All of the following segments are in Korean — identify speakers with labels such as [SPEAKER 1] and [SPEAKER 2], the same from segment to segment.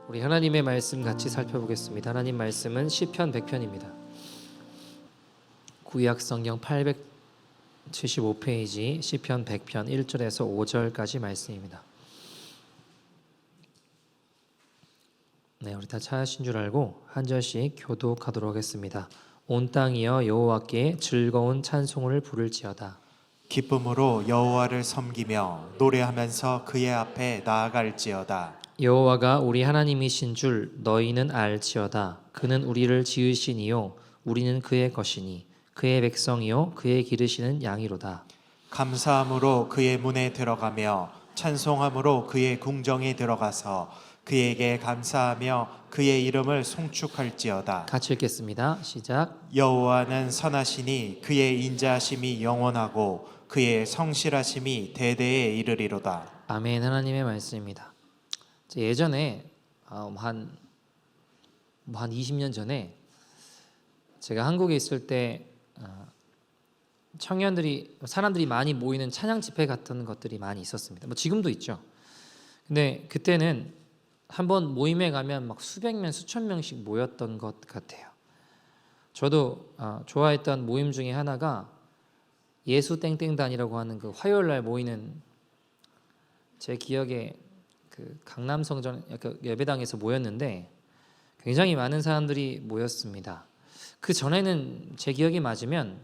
[SPEAKER 1] 우리 하나님의 말씀 같이 살펴보겠습니다. 하나님 말씀은 시편 100편입니다. 구약 성경 875페이지 시편 100편 1절에서 5절까지 말씀입니다. 네, 우리 다 찾으신 줄 알고 한 절씩 교독하도록 하겠습니다. 온 땅이여 여호와께 즐거운 찬송을 부를지어다.
[SPEAKER 2] 기쁨으로 여호와를 섬기며 노래하면서 그의 앞에 나아갈지어다.
[SPEAKER 1] 여호와가 우리 하나님이신 줄 너희는 알지어다. 그는 우리를 지으시니요 우리는 그의 것이니 그의 백성이요 그의 기르시는 양이로다.
[SPEAKER 2] 감사함으로 그의 문에 들어가며 찬송함으로 그의 궁정에 들어가서 그에게 감사하며 그의 이름을 송축할지어다.
[SPEAKER 1] 같이 읽겠습니다. 시작.
[SPEAKER 2] 여호와는 선하시니 그의 인자하심이 영원하고 그의 성실하심이 대대에 이르리로다.
[SPEAKER 1] 아멘. 하나님의 말씀입니다. 예전에 한 20년 전에 제가 한국에 있을 때 사람들이 많이 모이는 찬양 집회 같은 것들이 많이 있었습니다. 뭐 지금도 있죠. 근데 그때는 한번 모임에 가면 막 수백 명, 수천 명씩 모였던 것 같아요. 저도 좋아했던 모임 중에 하나가 예수 땡땡단이라고 하는 그 화요일 날 모이는, 제 기억에 그 강남성전 예배당에서 모였는데 굉장히 많은 사람들이 모였습니다. 그 전에는 제 기억이 맞으면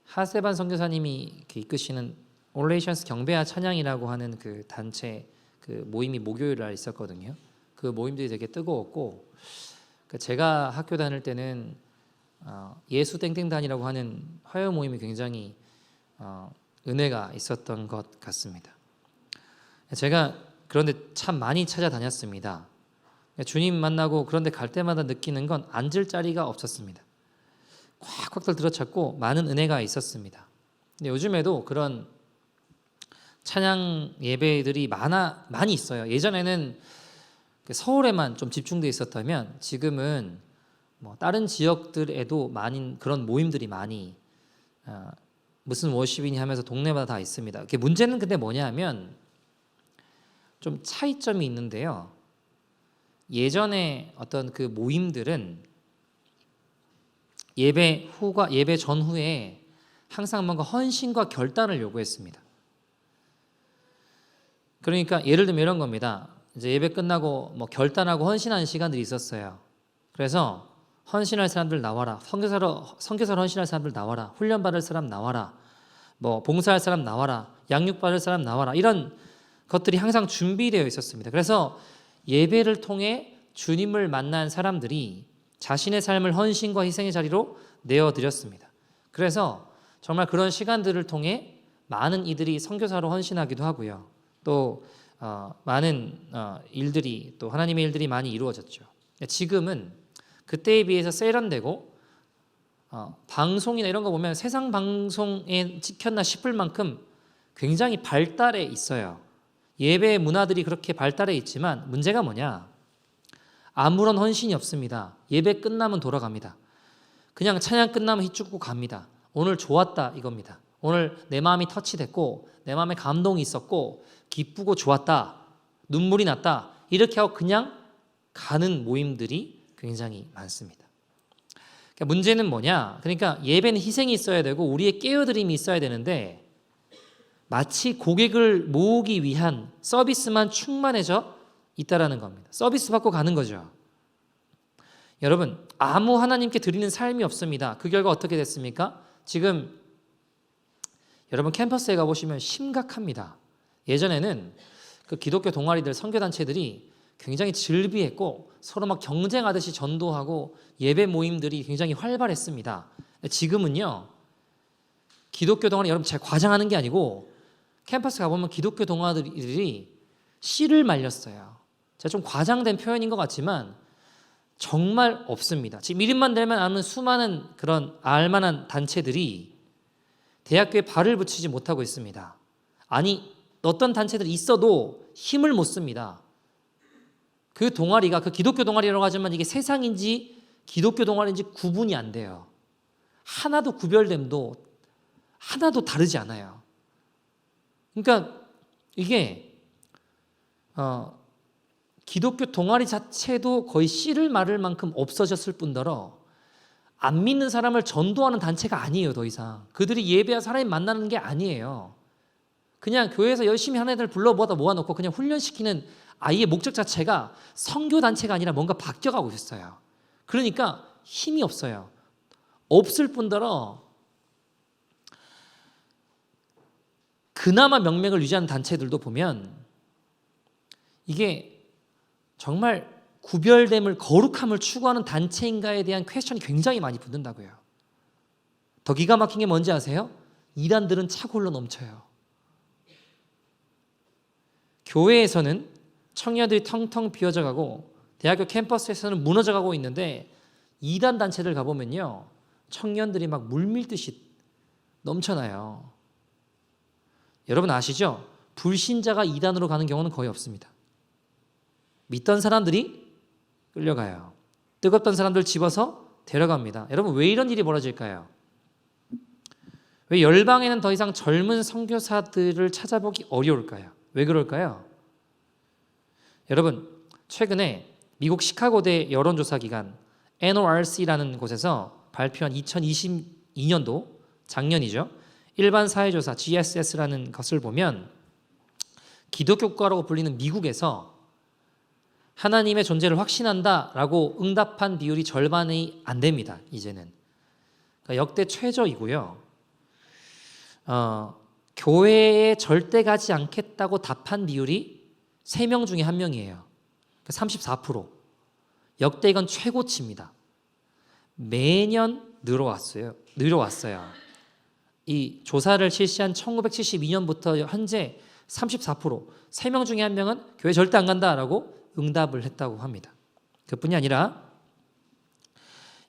[SPEAKER 1] 하세반 선교사님이 이끄시는 올레이션스 경배와 찬양이라고 하는 그 단체 그 모임이 목요일 날 있었거든요. 그 모임들이 되게 뜨거웠고, 제가 학교 다닐 때는 예수 땡땡단이라고 하는 화요 모임이 굉장히 은혜가 있었던 것 같습니다. 제가 그런데 참 많이 찾아다녔습니다. 주님 만나고 그런데 갈 때마다 느끼는 건 앉을 자리가 없었습니다. 꽉꽉 들어찼고 많은 은혜가 있었습니다. 근데 요즘에도 그런 찬양 예배들이 많이 있어요. 예전에는 서울에만 좀 집중되어 있었다면 지금은 뭐 다른 지역들에도 많은 그런 모임들이 많이 무슨 워십이니 하면서 동네마다 다 있습니다. 문제는 근데 뭐냐면 좀 차이점이 있는데요. 예전에 어떤 그 모임들은 예배 후과 예배 전후에 항상 뭔가 헌신과 결단을 요구했습니다. 그러니까 예를 들면 이런 겁니다. 이제 예배 끝나고 뭐 결단하고 헌신하는 시간들이 있었어요. 그래서 헌신할 사람들 나와라. 선교사로 헌신할 사람들 나와라. 훈련 받을 사람 나와라. 뭐 봉사할 사람 나와라. 양육 받을 사람 나와라. 이런 것들이 항상 준비되어 있었습니다. 그래서 예배를 통해 주님을 만난 사람들이 자신의 삶을 헌신과 희생의 자리로 내어드렸습니다. 그래서 정말 그런 시간들을 통해 많은 이들이 선교사로 헌신하기도 하고요. 또 많은 일들이, 또 하나님의 일들이 많이 이루어졌죠. 지금은 그때에 비해서 세련되고 방송이나 이런 거 보면 세상 방송에 찍혔나 싶을 만큼 굉장히 발달해 있어요. 예배 문화들이 그렇게 발달해 있지만 문제가 뭐냐? 아무런 헌신이 없습니다. 예배 끝나면 돌아갑니다. 그냥 찬양 끝나면 휘죽고 갑니다. 오늘 좋았다 이겁니다. 오늘 내 마음이 터치됐고 내 마음에 감동이 있었고 기쁘고 좋았다, 눈물이 났다, 이렇게 하고 그냥 가는 모임들이 굉장히 많습니다. 그러니까 문제는 뭐냐? 그러니까 예배는 희생이 있어야 되고 우리의 깨어드림이 있어야 되는데 마치 고객을 모으기 위한 서비스만 충만해져 있다라는 겁니다. 서비스 받고 가는 거죠. 여러분, 아무 하나님께 드리는 삶이 없습니다. 그 결과 어떻게 됐습니까? 지금 여러분 캠퍼스에 가보시면 심각합니다. 예전에는 그 기독교 동아리들, 선교단체들이 굉장히 즐비했고 서로 막 경쟁하듯이 전도하고 예배 모임들이 굉장히 활발했습니다. 지금은요, 기독교 동아리, 여러분 제가 과장하는 게 아니고 캠퍼스 가보면 기독교 동아리들이 씨를 말렸어요. 제가 좀 과장된 표현인 것 같지만 정말 없습니다. 지금 이름만 대면 아는 수많은 그런 알만한 단체들이 대학교에 발을 붙이지 못하고 있습니다. 아니, 어떤 단체들이 있어도 힘을 못 씁니다. 그 동아리가, 그 기독교 동아리라고 하지만 이게 세상인지 기독교 동아리인지 구분이 안 돼요. 하나도 구별됨도 하나도 다르지 않아요. 그러니까 이게 기독교 동아리 자체도 거의 씨를 말을 만큼 없어졌을 뿐더러 안 믿는 사람을 전도하는 단체가 아니에요. 더 이상 그들이 예배와 사람이 만나는 게 아니에요. 그냥 교회에서 열심히 하는 애들 불러 모아놓고 그냥 훈련시키는 아이의 목적 자체가 선교 단체가 아니라 뭔가 바뀌어가고 있어요. 그러니까 힘이 없어요. 없을 뿐더러 그나마 명맥을 유지하는 단체들도 보면 이게 정말 구별됨을, 거룩함을 추구하는 단체인가에 대한 퀘스천이 굉장히 많이 붙는다고요. 더 기가 막힌 게 뭔지 아세요? 이단들은 차고 흘러 넘쳐요. 교회에서는 청년들이 텅텅 비어져 가고 대학교 캠퍼스에서는 무너져 가고 있는데 이단 단체들 가보면요, 청년들이 막 물밀듯이 넘쳐나요. 여러분 아시죠? 불신자가 이단으로 가는 경우는 거의 없습니다. 믿던 사람들이 끌려가요. 뜨겁던 사람들 집어서 데려갑니다. 여러분 왜 이런 일이 벌어질까요? 왜 열방에는 더 이상 젊은 선교사들을 찾아보기 어려울까요? 왜 그럴까요? 여러분 최근에 미국 시카고대 여론조사 기관 NORC라는 곳에서 발표한 2022년도 작년이죠. 일반 사회조사 GSS라는 것을 보면 기독교 국가라고 불리는 미국에서 하나님의 존재를 확신한다라고 응답한 비율이 절반이 안 됩니다. 이제는 그러니까 역대 최저이고요. 교회에 절대 가지 않겠다고 답한 비율이 3명 중에 1명이에요. 34%. 역대 이건 최고치입니다. 매년 늘어왔어요. 이 조사를 실시한 1972년부터 현재 34%, 3명 중에 1명은 교회 절대 안 간다라고 응답을 했다고 합니다. 그뿐이 아니라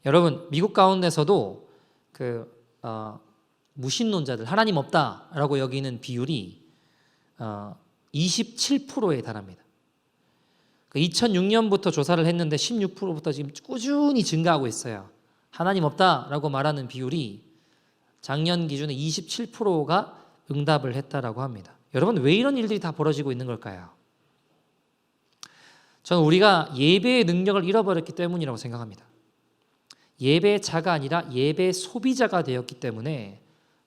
[SPEAKER 1] 여러분 미국 가운데서도 무신론자들, 하나님 없다라고 여기는 비율이 27%에 달합니다. 2006년부터 조사를 했는데 16%부터 지금 꾸준히 증가하고 있어요. 하나님 없다라고 말하는 비율이 작년 기준에 27%가 응답을 했다라고 합니다. 여러분 왜 이런 일들이 다 벌어지고 있는 걸까요? 저는 우리가 예배의 능력을 잃어버렸기 때문이라고 생각합니다. 예배의 자가 아니라 예배 소비자가 되었기 때문에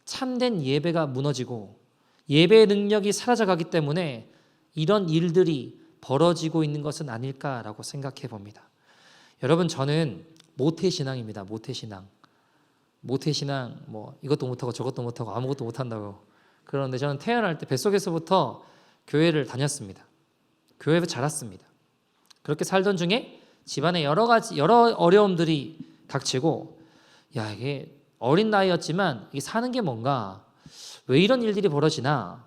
[SPEAKER 1] 참된 예배가 무너지고 예배의 능력이 사라져가기 때문에 이런 일들이 벌어지고 있는 것은 아닐까라고 생각해 봅니다. 여러분 저는 모태신앙입니다. 모태신앙 뭐 이것도 못하고 저것도 못하고 아무것도 못한다고. 그런데 저는 태어날 때 뱃속에서부터 교회를 다녔습니다. 교회에서 자랐습니다. 그렇게 살던 중에 집안에 여러 어려움들이 닥치고 이게 어린 나이였지만 이게 사는 게 뭔가 왜 이런 일들이 벌어지나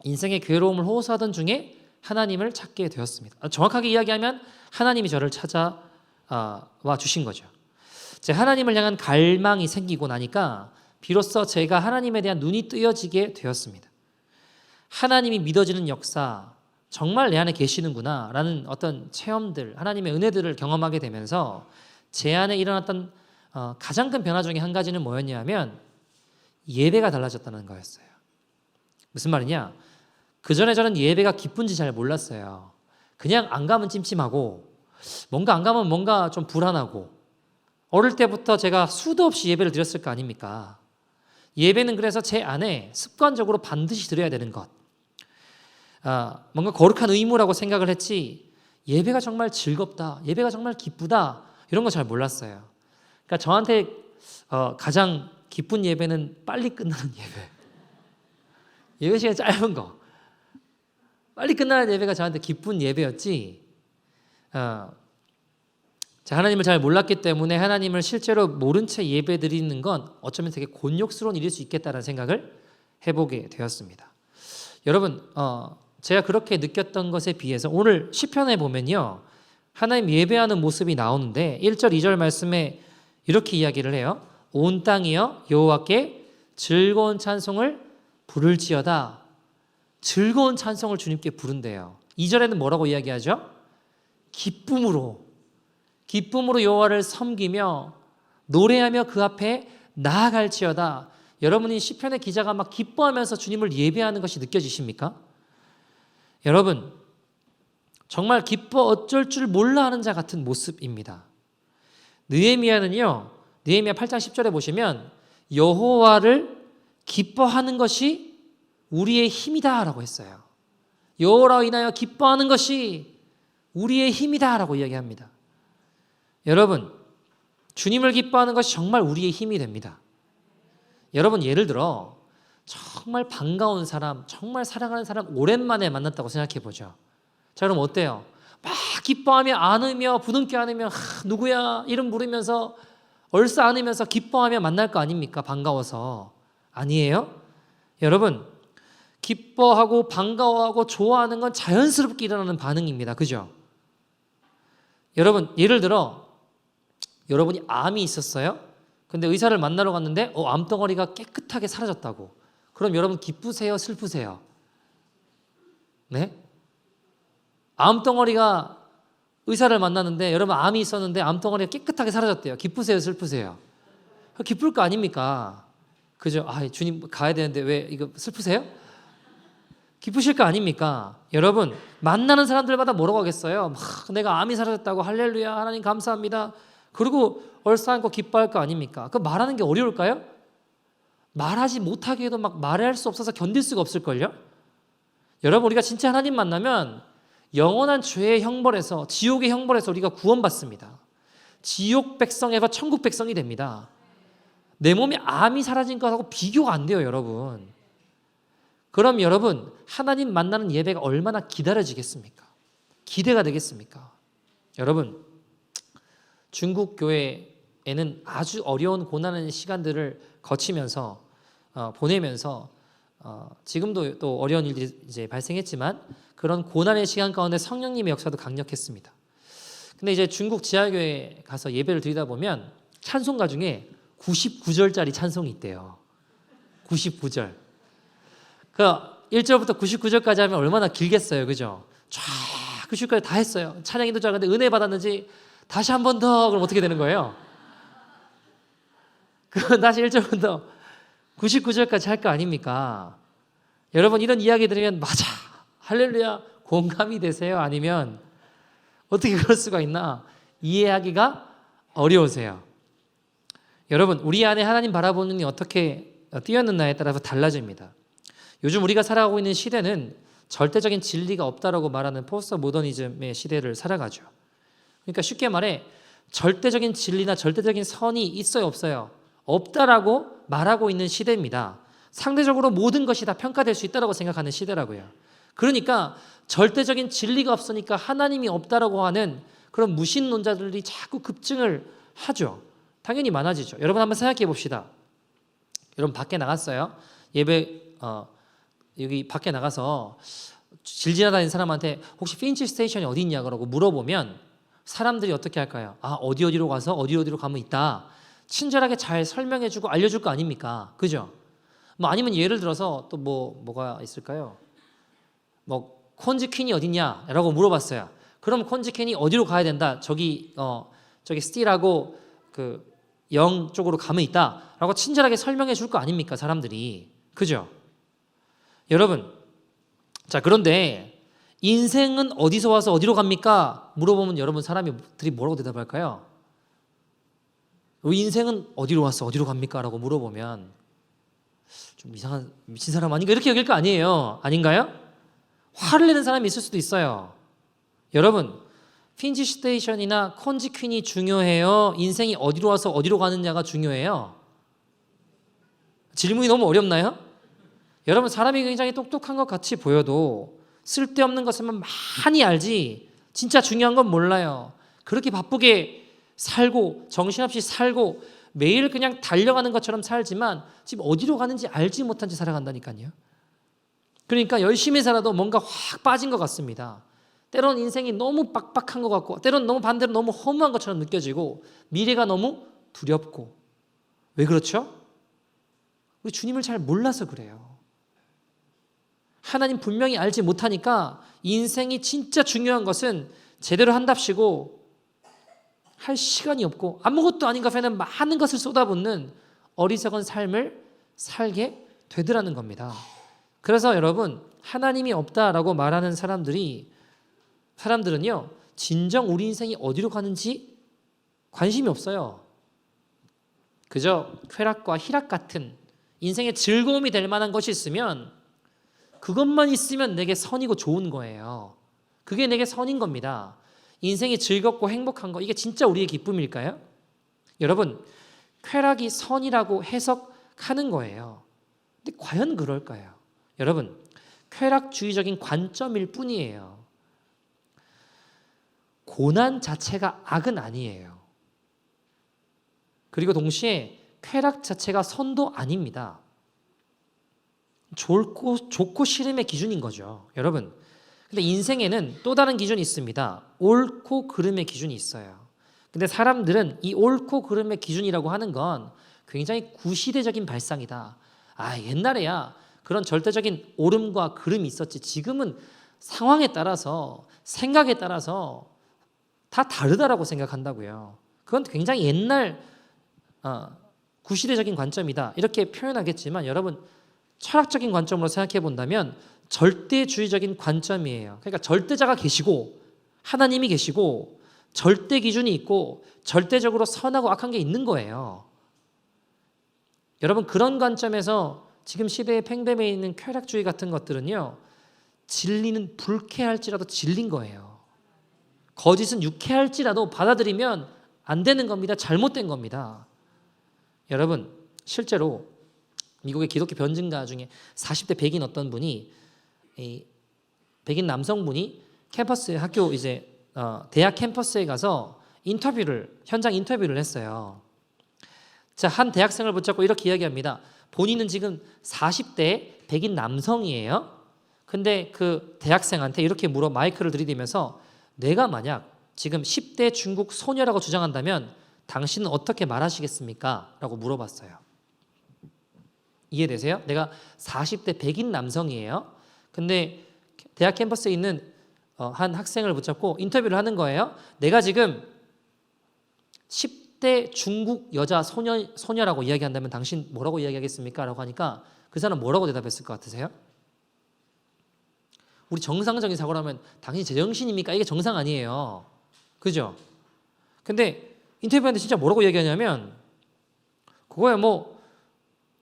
[SPEAKER 1] 인생의 괴로움을 호소하던 중에 하나님을 찾게 되었습니다. 정확하게 이야기하면 하나님이 저를 찾아와 주신 거죠. 제 하나님을 향한 갈망이 생기고 나니까 비로소 제가 하나님에 대한 눈이 뜨여지게 되었습니다. 하나님이 믿어지는 역사, 정말 내 안에 계시는구나 라는 어떤 체험들, 하나님의 은혜들을 경험하게 되면서 제 안에 일어났던 가장 큰 변화 중에 한 가지는 뭐였냐면 예배가 달라졌다는 거였어요. 무슨 말이냐? 그전에 저는 예배가 기쁜지 잘 몰랐어요. 그냥 안 가면 찜찜하고 뭔가 안 가면 뭔가 좀 불안하고 어릴 때부터 제가 수도 없이 예배를 드렸을 거 아닙니까? 예배는 그래서 제 안에 습관적으로 반드시 드려야 되는 것, 뭔가 거룩한 의무라고 생각을 했지 예배가 정말 즐겁다, 예배가 정말 기쁘다 이런 거 잘 몰랐어요. 그러니까 저한테 가장 기쁜 예배는 빨리 끝나는 예배 시간이 짧은 거, 빨리 끝나는 예배가 저한테 기쁜 예배였지. 제가 하나님을 잘 몰랐기 때문에 하나님을 실제로 모른 채 예배 드리는 건 어쩌면 되게 곤욕스러운 일일 수 있겠다는 생각을 해보게 되었습니다. 여러분 제가 그렇게 느꼈던 것에 비해서 오늘 시편에 보면요, 하나님 예배하는 모습이 나오는데 1절 2절 말씀에 이렇게 이야기를 해요. 온 땅이여 여호와께 즐거운 찬송을 부를지어다. 즐거운 찬송을 주님께 부른대요. 2절에는 뭐라고 이야기하죠? 기쁨으로 여호와를 섬기며 노래하며 그 앞에 나아갈지어다. 여러분이 시편의 기자가 막 기뻐하면서 주님을 예배하는 것이 느껴지십니까? 여러분 정말 기뻐 어쩔 줄 몰라 하는 자 같은 모습입니다. 느헤미야는요, 느헤미야 8장 10절에 보시면 여호와를 기뻐하는 것이 우리의 힘이다라고 했어요. 여호와로 인하여 기뻐하는 것이 우리의 힘이다라고 이야기합니다. 여러분, 주님을 기뻐하는 것이 정말 우리의 힘이 됩니다. 여러분, 예를 들어 정말 반가운 사람, 정말 사랑하는 사람 오랜만에 만났다고 생각해 보죠. 자, 그럼 어때요? 막 기뻐하며 안으며 부둥켜 안으며 누구야 이름 부르면서 얼싸 안으면서 기뻐하며 만날 거 아닙니까? 반가워서. 아니에요? 여러분, 기뻐하고 반가워하고 좋아하는 건 자연스럽게 일어나는 반응입니다. 그죠? 여러분, 예를 들어 여러분이 암이 있었어요. 근데 의사를 만나러 갔는데 암덩어리가 깨끗하게 사라졌다고. 그럼 여러분 기쁘세요? 슬프세요? 네? 암덩어리가 의사를 만났는데 여러분 암이 있었는데 암덩어리가 깨끗하게 사라졌대요. 기쁘세요? 슬프세요? 기쁠 거 아닙니까? 그죠? 주님 가야 되는데 왜 이거 슬프세요? 기쁘실 거 아닙니까? 여러분, 만나는 사람들마다 뭐라고 하겠어요? 막 내가 암이 사라졌다고 할렐루야 하나님 감사합니다. 그리고 얼싸안고 기뻐할 거 아닙니까? 그 말하는 게 어려울까요? 말하지 못하게 해도 막 말할 수 없어서 견딜 수가 없을걸요? 여러분, 우리가 진짜 하나님 만나면 영원한 죄의 형벌에서, 지옥의 형벌에서 우리가 구원받습니다. 지옥 백성에서 천국 백성이 됩니다. 내 몸에 암이 사라진 것하고 비교가 안 돼요, 여러분. 그럼 여러분, 하나님 만나는 예배가 얼마나 기다려지겠습니까? 기대가 되겠습니까? 여러분, 중국 교회에는 아주 어려운 고난의 시간들을 거치면서 보내면서 지금도 또 어려운 일들이 이제 발생했지만 그런 고난의 시간 가운데 성령님의 역사도 강력했습니다. 근데 이제 중국 지하교회 가서 예배를 드리다 보면 찬송가 중에 99절짜리 찬송이 있대요. 99절. 그 1절부터 99절까지 하면 얼마나 길겠어요, 그죠? 쫙 99절까지 다 했어요. 찬양인도 잘하는데 은혜 받았는지 다시 한 번 더 그럼 어떻게 되는 거예요? 다시 1절부터 99절까지 할 거 아닙니까? 여러분, 이런 이야기 들으면 맞아, 할렐루야, 공감이 되세요? 아니면 어떻게 그럴 수가 있나? 이해하기가 어려우세요? 여러분, 우리 안에 하나님 바라보는 눈이 어떻게 뛰어있느냐에 따라서 달라집니다. 요즘 우리가 살아가고 있는 시대는 절대적인 진리가 없다라고 말하는 포스트 모더니즘의 시대를 살아가죠. 그러니까 쉽게 말해 절대적인 진리나 절대적인 선이 있어요, 없어요? 없다라고 말하고 있는 시대입니다. 상대적으로 모든 것이 다 평가될 수 있다라고 생각하는 시대라고요. 그러니까 절대적인 진리가 없으니까 하나님이 없다라고 하는 그런 무신론자들이 자꾸 급증을 하죠. 당연히 많아지죠. 여러분 한번 생각해 봅시다. 여러분 밖에 나갔어요. 예배 여기 밖에 나가서 길 지나다니는 사람한테 혹시 피니시 스테이션이 어디 있냐고 물어보면 사람들이 어떻게 할까요? 어디로 가서 어디로 가면 있다. 친절하게 잘 설명해주고 알려줄 거 아닙니까? 그죠? 뭐 아니면 예를 들어서 또 뭐가 있을까요? 뭐 콘즈퀸이 어딨냐라고 물어봤어요. 그럼 콘즈퀸이 어디로 가야 된다? 저기 스틸하고 그 영 쪽으로 가면 있다라고 친절하게 설명해 줄 거 아닙니까? 사람들이. 그죠? 여러분, 자, 그런데 인생은 어디서 와서 어디로 갑니까? 물어보면 여러분 사람들이 뭐라고 대답할까요? 인생은 어디로 왔어? 어디로 갑니까? 라고 물어보면 좀 이상한 미친 사람 아닌가? 이렇게 여길 거 아니에요. 아닌가요? 화를 내는 사람이 있을 수도 있어요. 여러분, 핀지 스테이션이나 콘지퀸이 중요해요? 인생이 어디로 와서 어디로 가느냐가 중요해요? 질문이 너무 어렵나요? 여러분, 사람이 굉장히 똑똑한 것 같이 보여도 쓸데없는 것을만 많이 알지 진짜 중요한 건 몰라요. 그렇게 바쁘게 살고 정신없이 살고 매일 그냥 달려가는 것처럼 살지만 지금 어디로 가는지 알지 못한 채 살아간다니까요. 그러니까 열심히 살아도 뭔가 확 빠진 것 같습니다. 때로는 인생이 너무 빡빡한 것 같고 때로는 너무 반대로 너무 허무한 것처럼 느껴지고 미래가 너무 두렵고. 왜 그렇죠? 우리 주님을 잘 몰라서 그래요. 하나님 분명히 알지 못하니까 인생이 진짜 중요한 것은 제대로 한답시고 할 시간이 없고 아무것도 아닌 것에는 많은 것을 쏟아붓는 어리석은 삶을 살게 되더라는 겁니다. 그래서 여러분, 하나님이 없다라고 말하는 사람들이 사람들은요, 진정 우리 인생이 어디로 가는지 관심이 없어요. 그저 쾌락과 희락 같은 인생의 즐거움이 될 만한 것이 있으면 그것만 있으면 내게 선이고 좋은 거예요. 그게 내게 선인 겁니다. 인생이 즐겁고 행복한 거, 이게 진짜 우리의 기쁨일까요? 여러분, 쾌락이 선이라고 해석하는 거예요. 근데 과연 그럴까요? 여러분, 쾌락주의적인 관점일 뿐이에요. 고난 자체가 악은 아니에요. 그리고 동시에 쾌락 자체가 선도 아닙니다. 좋고 싫음의 기준인 거죠. 여러분, 근데 인생에는 또 다른 기준이 있습니다. 옳고 그름의 기준이 있어요. 근데 사람들은 이 옳고 그름의 기준이라고 하는 건 굉장히 구시대적인 발상이다. 옛날에야 그런 절대적인 옳음과 그름이 있었지. 지금은 상황에 따라서, 생각에 따라서 다 다르다라고 생각한다고요. 그건 굉장히 옛날 구시대적인 관점이다. 이렇게 표현하겠지만 여러분, 철학적인 관점으로 생각해 본다면 절대주의적인 관점이에요. 그러니까 절대자가 계시고 하나님이 계시고 절대 기준이 있고 절대적으로 선하고 악한 게 있는 거예요. 여러분, 그런 관점에서 지금 시대의 팽배해 있는 쾌락주의 같은 것들은요, 진리는 불쾌할지라도 진리인 거예요. 거짓은 유쾌할지라도 받아들이면 안 되는 겁니다. 잘못된 겁니다. 여러분, 실제로 미국의 기독교 변증가 중에 40대 백인 어떤 분이, 백인 남성분이 캠퍼스에 학교 대학 캠퍼스에 가서 현장 인터뷰를 했어요. 자, 한 대학생을 붙잡고 이렇게 이야기합니다. 본인은 지금 40대 백인 남성이에요. 근데 그 대학생한테 이렇게 마이크를 들이대면서 내가 만약 지금 10대 중국 소녀라고 주장한다면 당신은 어떻게 말하시겠습니까? 라고 물어봤어요. 이해되세요? 내가 40대 백인 남성이에요. 근데 대학 캠퍼스에 있는 한 학생을 붙잡고 인터뷰를 하는 거예요. 내가 지금 10대 중국 여자 소녀라고 이야기한다면 당신 뭐라고 이야기하겠습니까? 라고 하니까 그 사람 뭐라고 대답했을 것 같으세요? 우리 정상적인 사고라면 당신 제정신입니까? 이게 정상 아니에요. 그죠? 근데 인터뷰하는데 진짜 뭐라고 이야기하냐면 그거야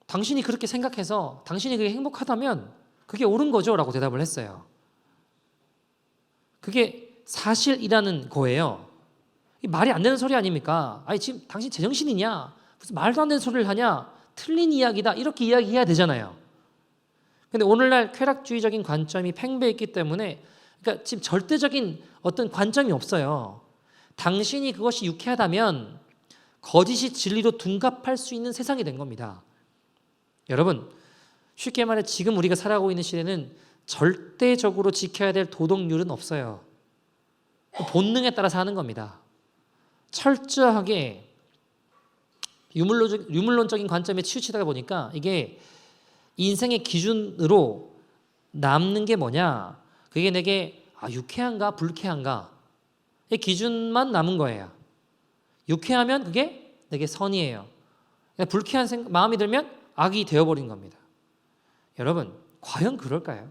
[SPEAKER 1] 당신이 그렇게 생각해서 당신이 그게 행복하다면 그게 옳은 거죠 라고 대답을 했어요. 그게 사실이라는 거예요. 말이 안 되는 소리 아닙니까? 지금 당신 제정신이냐? 무슨 말도 안 되는 소리를 하냐? 틀린 이야기다. 이렇게 이야기해야 되잖아요. 근데 오늘날 쾌락주의적인 관점이 팽배했기 때문에, 그러니까 지금 절대적인 어떤 관점이 없어요. 당신이 그것이 유쾌하다면 거짓이 진리로 둔갑할 수 있는 세상이 된 겁니다. 여러분, 쉽게 말해 지금 우리가 살아가고 있는 시대는 절대적으로 지켜야 될 도덕률은 없어요. 본능에 따라서 하는 겁니다. 철저하게 유물론적인 관점에 치우치다 보니까 이게 인생의 기준으로 남는 게 뭐냐? 그게 내게 유쾌한가 불쾌한가? 이 기준만 남은 거예요. 유쾌하면 그게 내게 선이에요. 불쾌한 마음이 들면 악이 되어버린 겁니다. 여러분, 과연 그럴까요?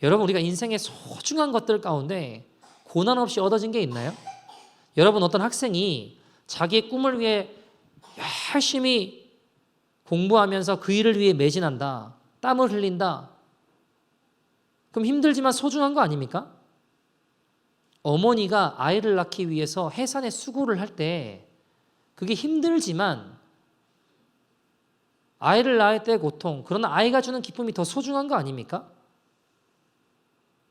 [SPEAKER 1] 여러분, 우리가 인생의 소중한 것들 가운데 고난 없이 얻어진 게 있나요? 여러분, 어떤 학생이 자기의 꿈을 위해 열심히 공부하면서 그 일을 위해 매진한다. 땀을 흘린다. 그럼 힘들지만 소중한 거 아닙니까? 어머니가 아이를 낳기 위해서 해산에 수고를 할 때 그게 힘들지만 아이를 낳을 때 고통, 그러나 아이가 주는 기쁨이 더 소중한 거 아닙니까?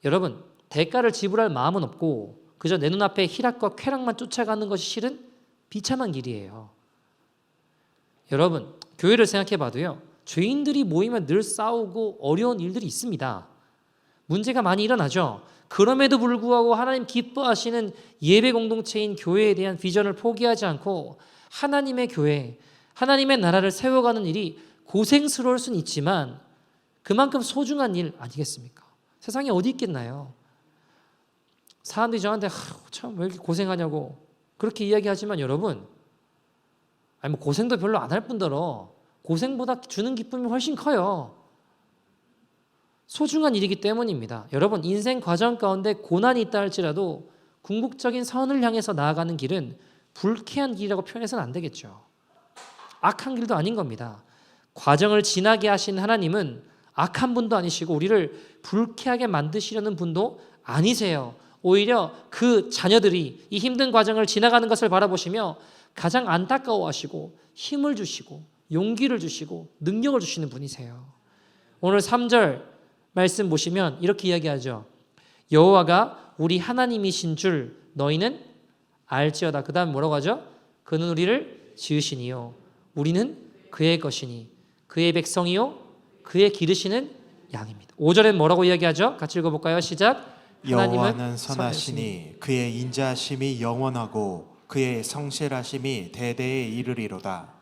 [SPEAKER 1] 여러분, 대가를 지불할 마음은 없고 그저 내 눈앞에 희락과 쾌락만 쫓아가는 것이 실은 비참한 길이에요. 여러분, 교회를 생각해 봐도요, 죄인들이 모이면 늘 싸우고 어려운 일들이 있습니다. 문제가 많이 일어나죠. 그럼에도 불구하고 하나님 기뻐하시는 예배 공동체인 교회에 대한 비전을 포기하지 않고 하나님의 교회, 하나님의 나라를 세워가는 일이 고생스러울 수는 있지만 그만큼 소중한 일 아니겠습니까? 세상에 어디 있겠나요? 사람들이 저한테 참 왜 이렇게 고생하냐고 그렇게 이야기하지만 여러분, 고생도 별로 안 할 뿐더러 고생보다 주는 기쁨이 훨씬 커요. 소중한 일이기 때문입니다. 여러분, 인생 과정 가운데 고난이 있다 할지라도 궁극적인 선을 향해서 나아가는 길은 불쾌한 길이라고 표현해서는 안 되겠죠. 악한 길도 아닌 겁니다. 과정을 지나게 하신 하나님은 악한 분도 아니시고 우리를 불쾌하게 만드시려는 분도 아니세요. 오히려 그 자녀들이 이 힘든 과정을 지나가는 것을 바라보시며 가장 안타까워하시고 힘을 주시고 용기를 주시고 능력을 주시는 분이세요. 오늘 3절 말씀 보시면 이렇게 이야기하죠. 여호와가 우리 하나님이신 줄 너희는 알지어다. 그 다음 뭐라고 하죠? 그는 우리를 지으시니요 우리는 그의 것이니 그의 백성이요 그의 기르시는 양입니다. 5절엔 뭐라고 이야기하죠? 같이 읽어볼까요? 시작.
[SPEAKER 2] 여호와는 선하시니 그의 인자하심이 영원하고 그의 성실하심이 대대에 이르리로다.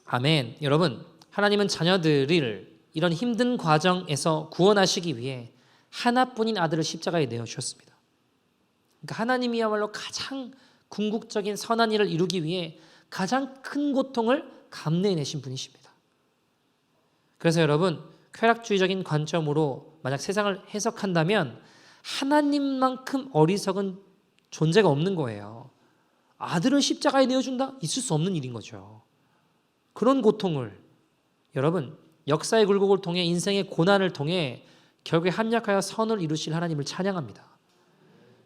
[SPEAKER 1] 아멘. 여러분, 하나님은 자녀들을 이런 힘든 과정에서 구원하시기 위해 하나뿐인 아들을 십자가에 내어주셨습니다. 그러니까 하나님이야말로 가장 궁극적인 선한 일을 이루기 위해 가장 큰 고통을 감내해내신 분이십니다. 그래서 여러분, 쾌락주의적인 관점으로 만약 세상을 해석한다면 하나님만큼 어리석은 존재가 없는 거예요. 아들을 십자가에 내어준다? 있을 수 없는 일인 거죠. 그런 고통을 여러분 역사의 굴곡을 통해 인생의 고난을 통해 결국에 합력하여 선을 이루실 하나님을 찬양합니다.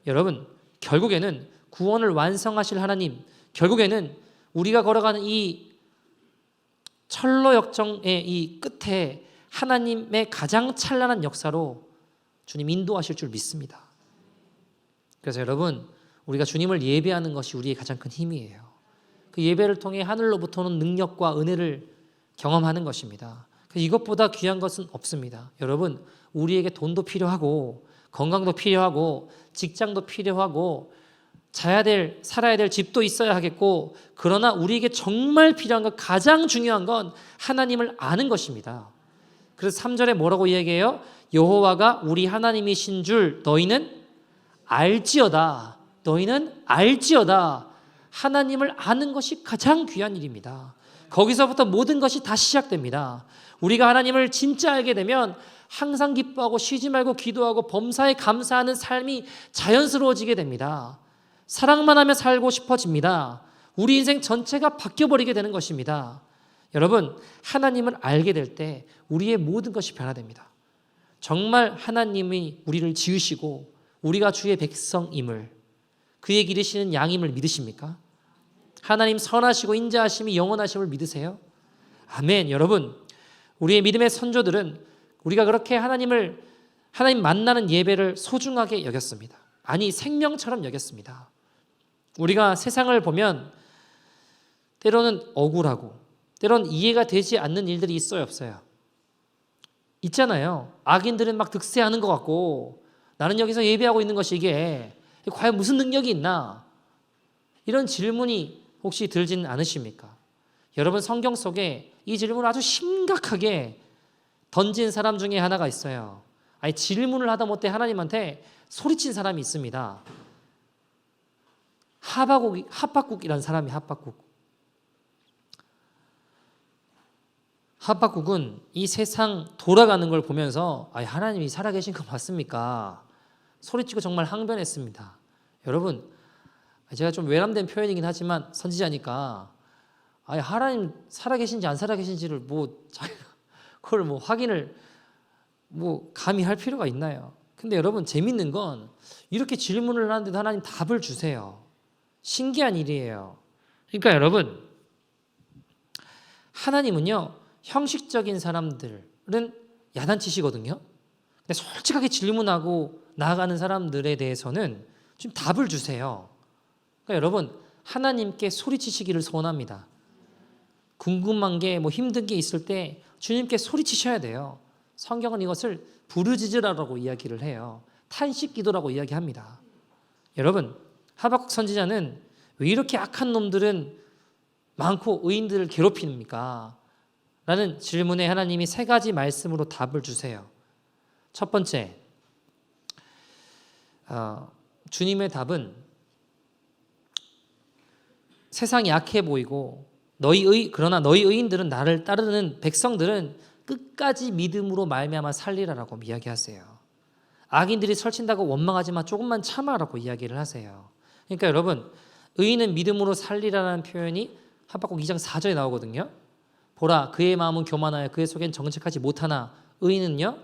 [SPEAKER 1] 여러분 결국에는 구원을 완성하실 하나님, 결국에는 우리가 걸어가는 이 철로 역정의 이 끝에 하나님의 가장 찬란한 역사로 주님 인도하실 줄 믿습니다. 그래서 여러분 우리가 주님을 예배하는 것이 우리의 가장 큰 힘이에요. 그 예배를 통해 하늘로부터는 능력과 은혜를 경험하는 것입니다. 이것보다 귀한 것은 없습니다. 여러분 우리에게 돈도 필요하고 건강도 필요하고 직장도 필요하고 살아야 될 집도 있어야 하겠고, 그러나 우리에게 정말 필요한 것, 가장 중요한 건 하나님을 아는 것입니다. 그래서 3절에 뭐라고 이야기해요? 여호와가 우리 하나님이신 줄 너희는 알지어다. 너희는 알지어다. 하나님을 아는 것이 가장 귀한 일입니다. 거기서부터 모든 것이 다 시작됩니다. 우리가 하나님을 진짜 알게 되면 항상 기뻐하고 쉬지 말고 기도하고 범사에 감사하는 삶이 자연스러워지게 됩니다. 사랑만 하며 살고 싶어집니다. 우리 인생 전체가 바뀌어버리게 되는 것입니다. 여러분, 하나님을 알게 될 때 우리의 모든 것이 변화됩니다. 정말 하나님이 우리를 지으시고 우리가 주의 백성임을, 그의 기르시는 양임을 믿으십니까? 하나님 선하시고 인자하심이 영원하심을 믿으세요? 아멘. 여러분, 우리의 믿음의 선조들은 우리가 그렇게 하나님 만나는 예배를 소중하게 여겼습니다. 아니, 생명처럼 여겼습니다. 우리가 세상을 보면 때로는 억울하고 때로는 이해가 되지 않는 일들이 있어요, 없어요? 있잖아요. 악인들은 막 득세하는 것 같고 나는 여기서 예배하고 있는 것이 이게 과연 무슨 능력이 있나? 이런 질문이 혹시 들지는 않으십니까? 여러분, 성경 속에 이 질문을 아주 심각하게 던진 사람 중에 하나가 있어요. 아니, 질문을 하다 못해 하나님한테 소리친 사람이 있습니다. 하박국이라는 사람이 하박국은 이 세상 돌아가는 걸 보면서 하나님이 살아계신 거 맞습니까? 소리치고 정말 항변했습니다. 여러분, 제가 좀 외람된 표현이긴 하지만 선지자니까 하나님 살아계신지 안 살아계신지를 자기가 그걸 확인을 감히 할 필요가 있나요? 근데 여러분, 재밌는 건 이렇게 질문을 하는데도 하나님 답을 주세요. 신기한 일이에요. 그러니까 여러분, 하나님은요 형식적인 사람들은 야단치시거든요. 근데 솔직하게 질문하고 나아가는 사람들에 대해서는 좀 답을 주세요. 그러니까 여러분, 하나님께 소리치시기를 소원합니다. 궁금한 게 힘든 게 있을 때 주님께 소리치셔야 돼요. 성경은 이것을 부르짖으라고 이야기를 해요. 탄식 기도라고 이야기합니다. 여러분, 하박국 선지자는 왜 이렇게 악한 놈들은 많고 의인들을 괴롭힙니까? 라는 질문에 하나님이 3가지 말씀으로 답을 주세요. 첫 번째, 주님의 답은 세상이 약해 보이고 그러나 너희 의인들은, 나를 따르는 백성들은 끝까지 믿음으로 말미암아 살리라라고 이야기하세요. 악인들이 설친다고 원망하지 마. 조금만 참아라고 이야기를 하세요. 그러니까 여러분, 의인은 믿음으로 살리라는 표현이 하박국 2장 4절에 나오거든요. 보라, 그의 마음은 교만하여 그의 속엔 정직하지 못하나 의인은요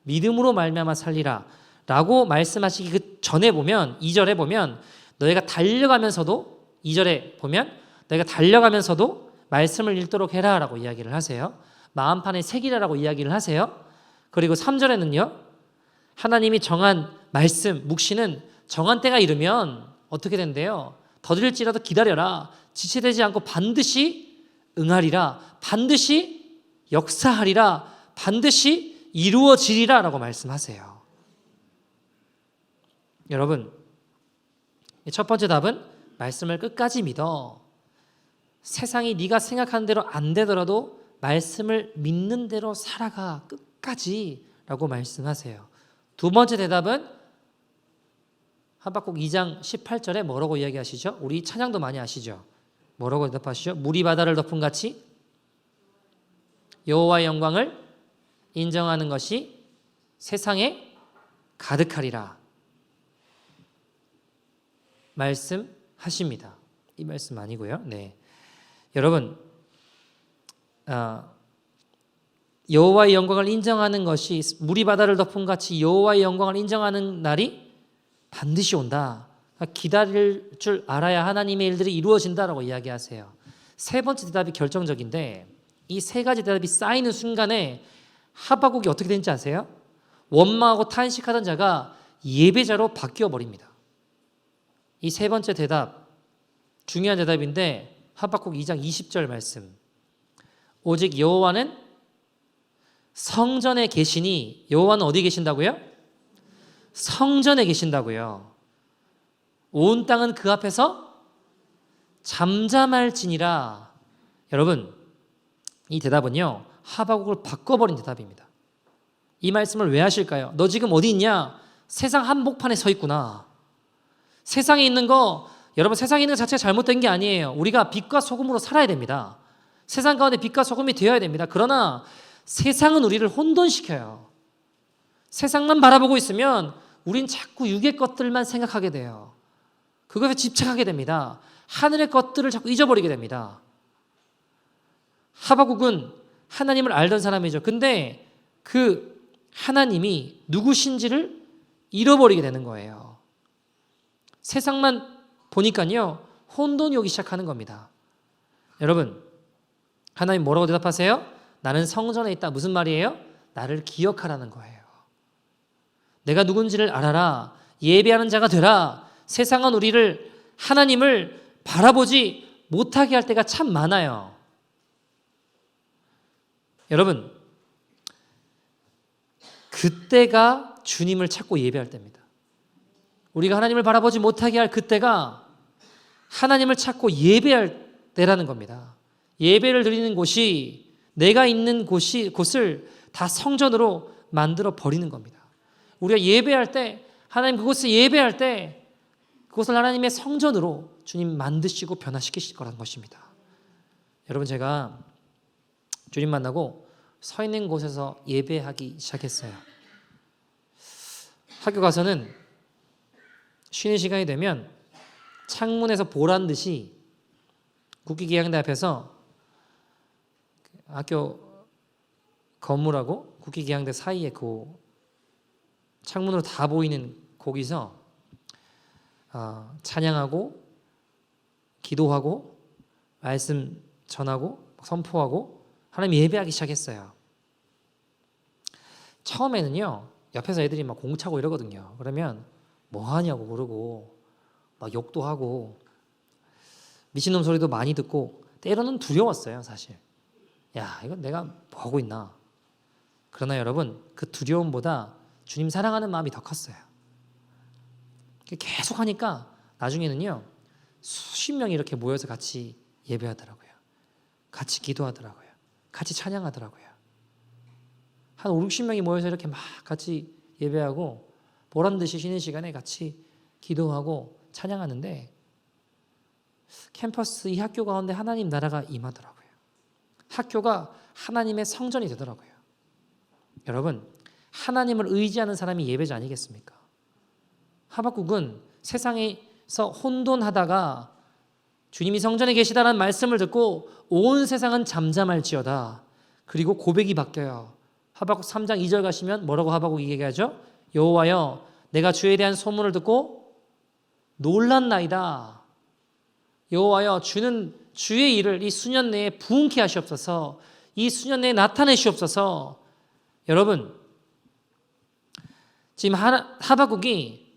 [SPEAKER 1] 믿음으로 말미암아 살리라 라고 말씀하시기 그 전에 보면 2절에 보면 너희가 달려가면서도 2절에 보면 너희가 달려가면서도 말씀을 읽도록 해라 라고 이야기를 하세요. 마음판에 새기라라고 이야기를 하세요. 그리고 3절에는요 하나님이 정한 말씀 묵시는 정한 때가 이르면 어떻게 된대요? 더딜지라도 기다려라. 지체되지 않고 반드시 응하리라. 반드시 역사하리라. 반드시 이루어지리라 라고 말씀하세요. 여러분, 첫 번째 답은 말씀을 끝까지 믿어. 세상이 네가 생각하는 대로 안 되더라도 말씀을 믿는 대로 살아가 끝까지 라고 말씀하세요. 두 번째 대답은 하박국 2장 18절에 뭐라고 이야기하시죠? 우리 찬양도 많이 아시죠? 뭐라고 대답하시죠? 물이 바다를 덮은 같이 여호와의 영광을 인정하는 것이 세상에 가득하리라 말씀하십니다. 이 말씀 아니고요. 네, 여러분, 여호와의 영광을 인정하는 것이 물이 바다를 덮은 같이 여호와의 영광을 인정하는 날이 반드시 온다. 기다릴 줄 알아야 하나님의 일들이 이루어진다라고 이야기하세요. 세 번째 대답이 결정적인데 이 세 가지 대답이 쌓이는 순간에 하박국이 어떻게 되는지 아세요? 원망하고 탄식하던 자가 예배자로 바뀌어 버립니다. 이 세 번째 대답 중요한 대답인데 하박국 2장 20절 말씀. 오직 여호와는 성전에 계시니 여호와는 어디 계신다고요? 성전에 계신다고요. 온 땅은 그 앞에서 잠잠할지니라. 여러분, 이 대답은요 하박국을 바꿔버린 대답입니다. 이 말씀을 왜 하실까요? 너 지금 어디 있냐? 세상 한복판에 서 있구나. 세상에 있는 거, 여러분, 세상에 있는 것 자체가 잘못된 게 아니에요. 우리가 빛과 소금으로 살아야 됩니다. 세상 가운데 빛과 소금이 되어야 됩니다. 그러나 세상은 우리를 혼돈시켜요. 세상만 바라보고 있으면 우린 자꾸 육의 것들만 생각하게 돼요. 그것에 집착하게 됩니다. 하늘의 것들을 자꾸 잊어버리게 됩니다. 하박국은 하나님을 알던 사람이죠. 근데 그 하나님이 누구신지를 잃어버리게 되는 거예요. 세상만 보니까요 혼돈이 오기 시작하는 겁니다. 여러분, 하나님 뭐라고 대답하세요? 나는 성전에 있다. 무슨 말이에요? 나를 기억하라는 거예요. 내가 누군지를 알아라. 예배하는 자가 되라. 세상은 우리를, 하나님을 바라보지 못하게 할 때가 참 많아요. 여러분, 그때가 주님을 찾고 예배할 때입니다. 우리가 하나님을 바라보지 못하게 할 그때가 하나님을 찾고 예배할 때라는 겁니다. 예배를 드리는 곳이, 내가 있는 곳을 다 성전으로 만들어 버리는 겁니다. 우리가 예배할 때, 하나님 그곳을 예배할 때 그곳을 하나님의 성전으로 주님 만드시고 변화시키실 거라는 것입니다. 여러분, 제가 주님 만나고 서 있는 곳에서 예배하기 시작했어요. 학교 가서는 쉬는 시간이 되면 창문에서 보란 듯이 국기기양대 앞에서 학교 건물하고 국기기양대 사이에 그 창문으로 다 보이는 거기서 찬양하고 기도하고 말씀 전하고 선포하고 하나님 예배하기 시작했어요. 처음에는요 옆에서 애들이 막 공차고 이러거든요. 그러면 뭐 하냐고 그러고 막 욕도 하고 미친놈 소리도 많이 듣고 때로는 두려웠어요. 사실 야 이건 내가 뭐 하고 있나. 그러나 여러분, 그 두려움보다 주님 사랑하는 마음이 더 컸어요. 계속 하니까 나중에는요 수십 명이 이렇게 모여서 같이 예배하더라고요. 같이 기도하더라고요. 같이 찬양하더라고요. 한 5, 60명이 모여서 이렇게 막 같이 예배하고 보란듯이 쉬는 시간에 같이 기도하고 찬양하는데 캠퍼스 이 학교 가운데 하나님 나라가 임하더라고요. 학교가 하나님의 성전이 되더라고요. 여러분, 하나님을 의지하는 사람이 예배자 아니겠습니까? 하박국은 세상에서 혼돈하다가 주님이 성전에 계시다는 말씀을 듣고 온 세상은 잠잠할지어다. 그리고 고백이 바뀌어요. 하박국 3장 2절 가시면 뭐라고 하박국이 얘기하죠? 여호와여 내가 주에 대한 소문을 듣고 놀랐나이다. 여호와여 주는 주의 일을 이 수년 내에 부응케 하시옵소서. 이 수년 내에 나타내시옵소서. 여러분 지금 하박국이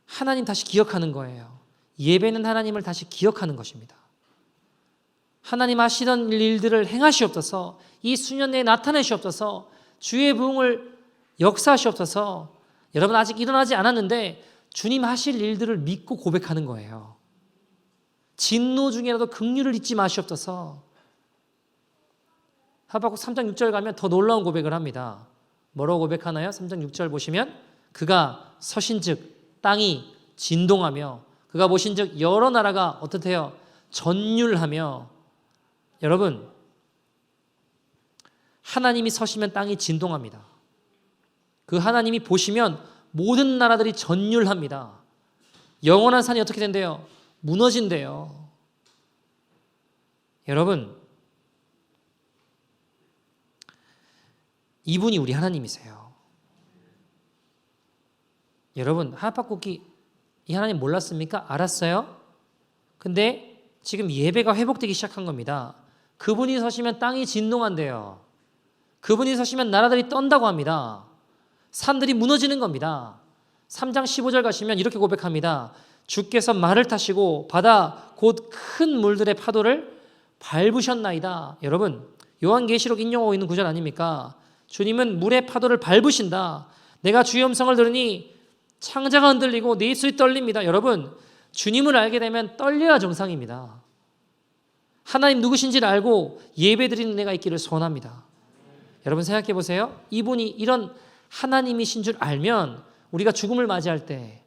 [SPEAKER 1] 하나님 다시 기억하는 거예요. 예배는 하나님을 다시 기억하는 것입니다. 하나님 하시던 일들을 행하시옵소서. 이 수년 내에 나타내시옵소서. 주의 부흥을 역사하시옵소서. 여러분 아직 일어나지 않았는데 주님 하실 일들을 믿고 고백하는 거예요. 진노 중에라도 긍휼을 잊지 마시옵소서. 하박국 3장 6절 가면 더 놀라운 고백을 합니다. 뭐라고 고백하나요? 3장 6절 보시면 그가 서신즉 땅이 진동하며 그가 보신즉 여러 나라가 어떻대요? 전율하며. 여러분 하나님이 서시면 땅이 진동합니다. 그 하나님이 보시면 모든 나라들이 전율합니다. 영원한 산이 어떻게 된대요? 무너진대요. 여러분 이분이 우리 하나님이세요. 여러분 하박국이 이 하나님 몰랐습니까? 알았어요. 근데 지금 예배가 회복되기 시작한 겁니다. 그분이 서시면 땅이 진동한대요. 그분이 서시면 나라들이 떤다고 합니다. 산들이 무너지는 겁니다. 3장 15절 가시면 이렇게 고백합니다. 주께서 말을 타시고 바다 곧 큰 물들의 파도를 밟으셨나이다. 여러분 요한계시록 인용하고 있는 구절 아닙니까? 주님은 물의 파도를 밟으신다. 내가 주의 음성을 들으니 창자가 흔들리고 내 입술이 떨립니다. 여러분 주님을 알게 되면 떨려야 정상입니다. 하나님 누구신지를 알고 예배드리는 내가 있기를 소원합니다. 여러분 생각해 보세요. 이분이 이런 하나님이신 줄 알면 우리가 죽음을 맞이할 때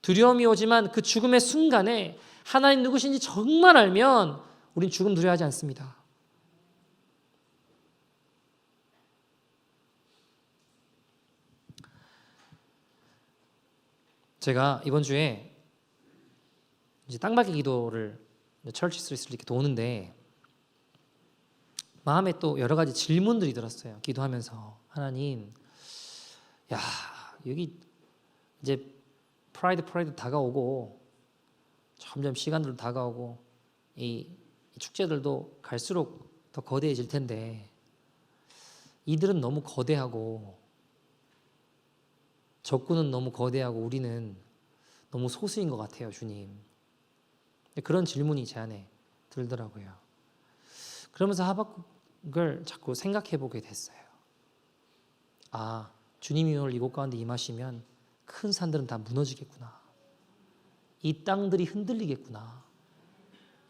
[SPEAKER 1] 두려움이 오지만 그 죽음의 순간에 하나님 누구신지 정말 알면 우린 죽음 두려워하지 않습니다. 제가 이번 주에 이제 땅밟기 기도를 철치 스트리트를 이렇게 도는데 마음에 또 여러 가지 질문들이 들었어요. 기도하면서 하나님, 야 여기 이제 프라이드 다가오고 점점 시간들도 다가오고 이 축제들도 갈수록 더 거대해질 텐데 이들은 너무 거대하고 적군은 너무 거대하고 우리는 너무 소수인 것 같아요, 주님. 그런 질문이 제 안에 들더라고요. 그러면서 하박국을 자꾸 생각해 보게 됐어요. 아, 주님이 오늘 이곳 가운데 임하시면 큰 산들은 다 무너지겠구나. 이 땅들이 흔들리겠구나.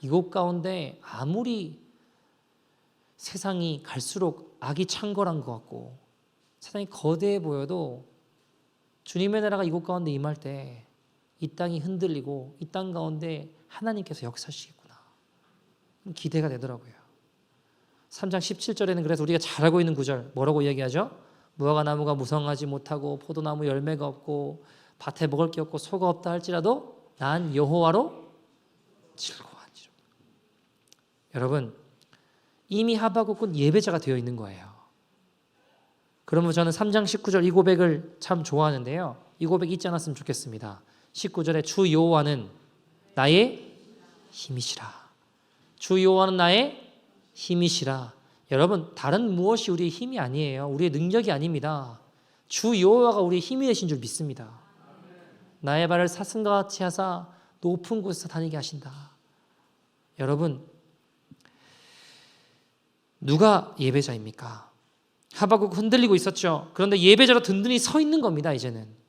[SPEAKER 1] 이곳 가운데 아무리 세상이 갈수록 악이 창궐한 것 같고 세상이 거대해 보여도 주님의 나라가 이곳 가운데 임할 때 이 땅이 흔들리고 이 땅 가운데 하나님께서 역사하시겠구나. 기대가 되더라고요. 3장 17절에는 그래서 우리가 잘 알고 있는 구절 뭐라고 이야기하죠? 무화과 나무가 무성하지 못하고 포도나무 열매가 없고 밭에 먹을 게 없고 소가 없다 할지라도 난 여호와로 즐거워하니라. 여러분 이미 하박국은 예배자가 되어 있는 거예요. 그러면 저는 3장 19절 이 고백을 참 좋아하는데요. 이 고백 잊지 않았으면 좋겠습니다. 19절에 주 여호와는 나의 힘이시라. 주 여호와는 나의 힘이시라. 여러분 다른 무엇이 우리의 힘이 아니에요. 우리의 능력이 아닙니다. 주 여호와가 우리의 힘이 되신 줄 믿습니다. 나의 발을 사슴과 같이 하사 높은 곳에서 다니게 하신다. 여러분 누가 예배자입니까? 하박국 흔들리고 있었죠. 그런데 예배자로 든든히 서 있는 겁니다. 이제는